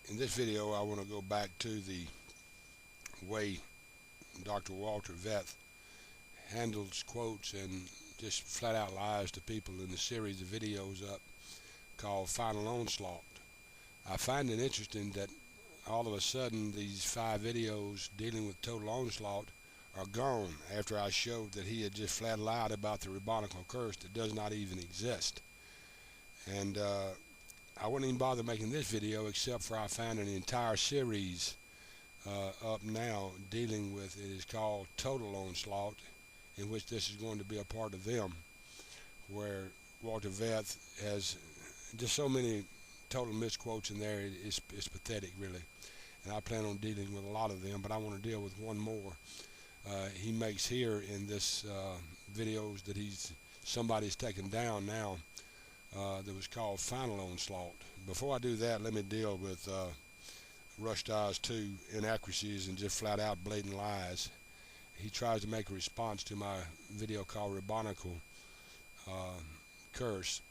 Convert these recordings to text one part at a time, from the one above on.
In this video, I want to go back to the way Dr. Walter Veith handles quotes and just flat out lies to people in the series of videos up called Final Onslaught. I find it interesting that all of a sudden these 5 videos dealing with total onslaught are gone after I showed that he had just flat lied about the Rabbinical Curse that does not even exist. And I wouldn't even bother making this video except for I found an entire series up now dealing with it is called Total Onslaught, in which this is going to be a part of them, where Walter Veith has just so many total misquotes in there. It's pathetic, really, and I plan on dealing with a lot of them, but I want to deal with one more he makes here in this videos that somebody's taken down now that was called Final Onslaught. Before I do that, let me deal with Rushdie's 2 inaccuracies and just flat out blatant lies. He tries to make a response to my video called Rabbinical Curse,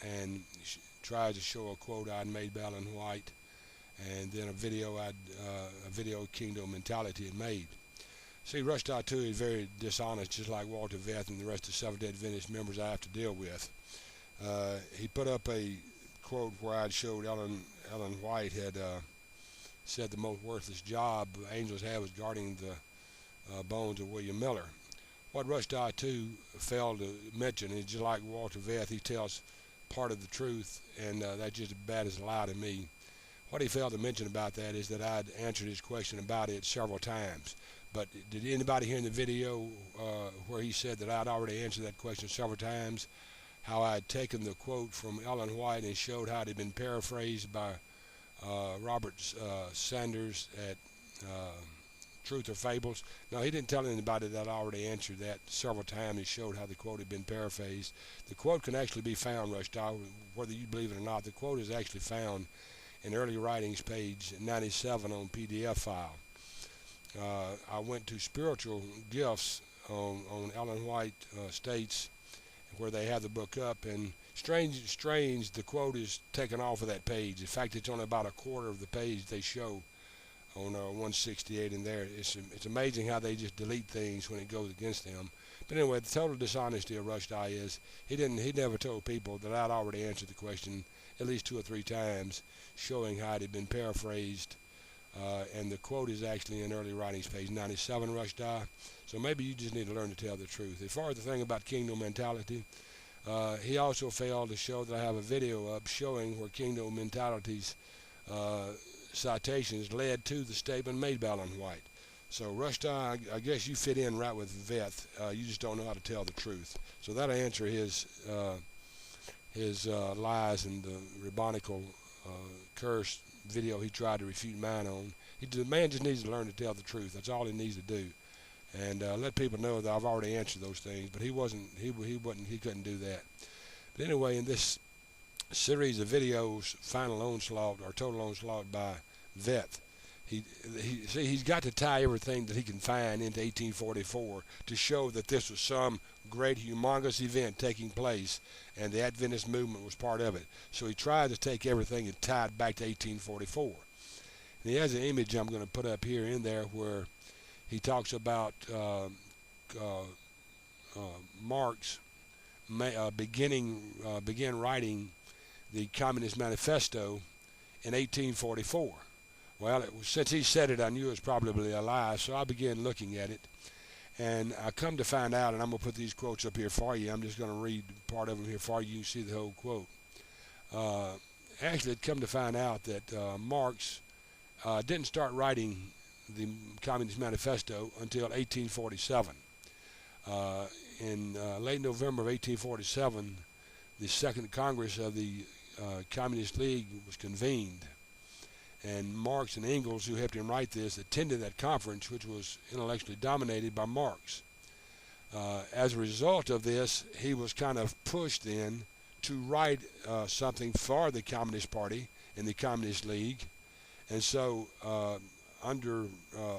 and tries to show a quote I'd made by Ellen White, and then a video Kingdom Mentality had made. See, Rushdie 2 is very dishonest, just like Walter Veith and the rest of the Seventh-day Adventist members I have to deal with. He put up a quote where I'd showed Ellen White had said the most worthless job angels have was guarding the bones of William Miller. What Rushdie 2 failed to mention is, just like Walter Veith, he tells part of the truth, and that's just as bad as a lie to me. What he failed to mention about that is that I'd answered his question about it several times. But did anybody hear in the video where he said that I'd already answered that question several times? How I had taken the quote from Ellen White and showed how it had been paraphrased by Robert Sanders at Truth or Fables. No, he didn't tell anybody that I already answered that several times. He showed how the quote had been paraphrased. The quote can actually be found, Rushdie, whether you believe it or not. The quote is actually found in Early Writings, page 97 on PDF file. I went to Spiritual Gifts on Ellen White States, where they have the book up, and strange the quote is taken off of that page. In fact, it's on about a quarter of the page they show on 168 in there. It's amazing how they just delete things when it goes against them. But anyway, the total dishonesty of Rushdie is he never told people that I'd already answered the question at least 2 or 3 times, showing how it had been paraphrased. And the quote is actually in Early Writings, page 97, Rushdie. So maybe you just need to learn to tell the truth. As far as the thing about Kingdom Mentality, he also failed to show that I have a video up showing where Kingdom Mentality's citations led to the statement made by Ellen White. So Rushdie, I guess you fit in right with Veith. You just don't know how to tell the truth. So that'll answer his lies in the Rabbinical Curse video he tried to refute mine on. The man just needs to learn to tell the truth. That's all he needs to do, and let people know that I've already answered those things. But he couldn't do that. But anyway, in this series of videos, Final Onslaught or Total Onslaught by Veith, he's got to tie everything that he can find into 1844 to show that this was some great, humongous event taking place, and the Adventist movement was part of it. So he tried to take everything and tie it back to 1844. And he has an image I'm going to put up here in there where he talks about Marx began writing the Communist Manifesto in 1844. Well, since he said it, I knew it was probably a lie, so I began looking at it. And I come to find out, and I'm going to put these quotes up here for you. I'm just going to read part of them here for you. You can see the whole quote. Actually, it come to find out that Marx didn't start writing the Communist Manifesto until 1847. In late November of 1847, the Second Congress of the Communist League was convened. And Marx and Engels, who helped him write this, attended that conference, which was intellectually dominated by Marx. As a result of this, he was kind of pushed then to write something for the Communist Party and the Communist League. And so, under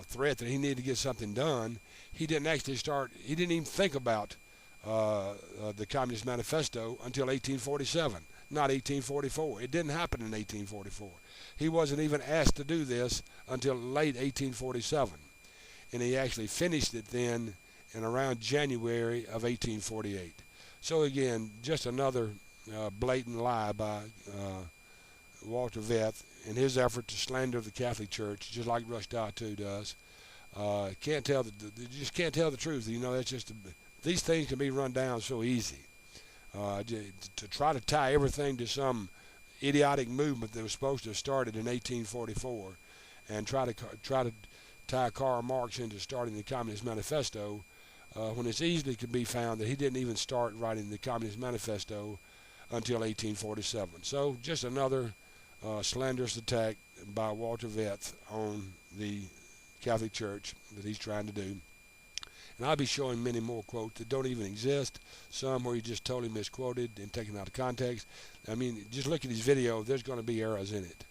threat that he needed to get something done, he didn't even think about the Communist Manifesto until 1847. not 1844. It didn't happen in 1844. He wasn't even asked to do this until late 1847. And he actually finished it then in around January of 1848. So again, just another blatant lie by Walter Veith in his effort to slander the Catholic Church, just like Rushdie too does. You just can't tell the truth. You know, that's just these things can be run down so easy. To try to tie everything to some idiotic movement that was supposed to have started in 1844, and try to tie Karl Marx into starting the Communist Manifesto, when it's easily could be found that he didn't even start writing the Communist Manifesto until 1847. So just another slanderous attack by Walter Veith on the Catholic Church that he's trying to do. And I'll be showing many more quotes that don't even exist, some where he just totally misquoted and taken out of context. I mean, just look at his video, there's going to be errors in it.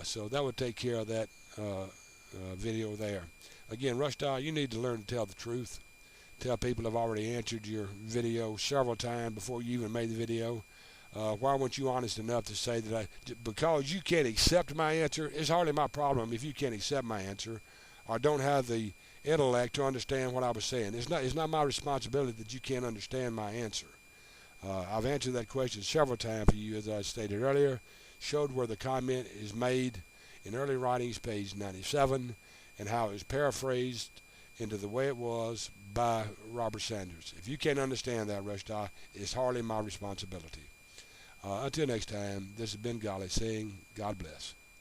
So that would take care of that video there. Again, Rushdie, you need to learn to tell the truth. Tell people I've already answered your video several times before you even made the video. Why weren't you honest enough to say that because you can't accept my answer? It's hardly my problem if you can't accept my answer or don't have the intellect to understand what I was saying. It's not my responsibility that you can't understand my answer. I've answered that question several times for you, as I stated earlier, showed where the comment is made in early writings, page 97, and how it was paraphrased into the way it was by Robert Sanders. If you can't understand that, Rushdie, it's hardly my responsibility. Until next time, this has been Golly saying, God bless.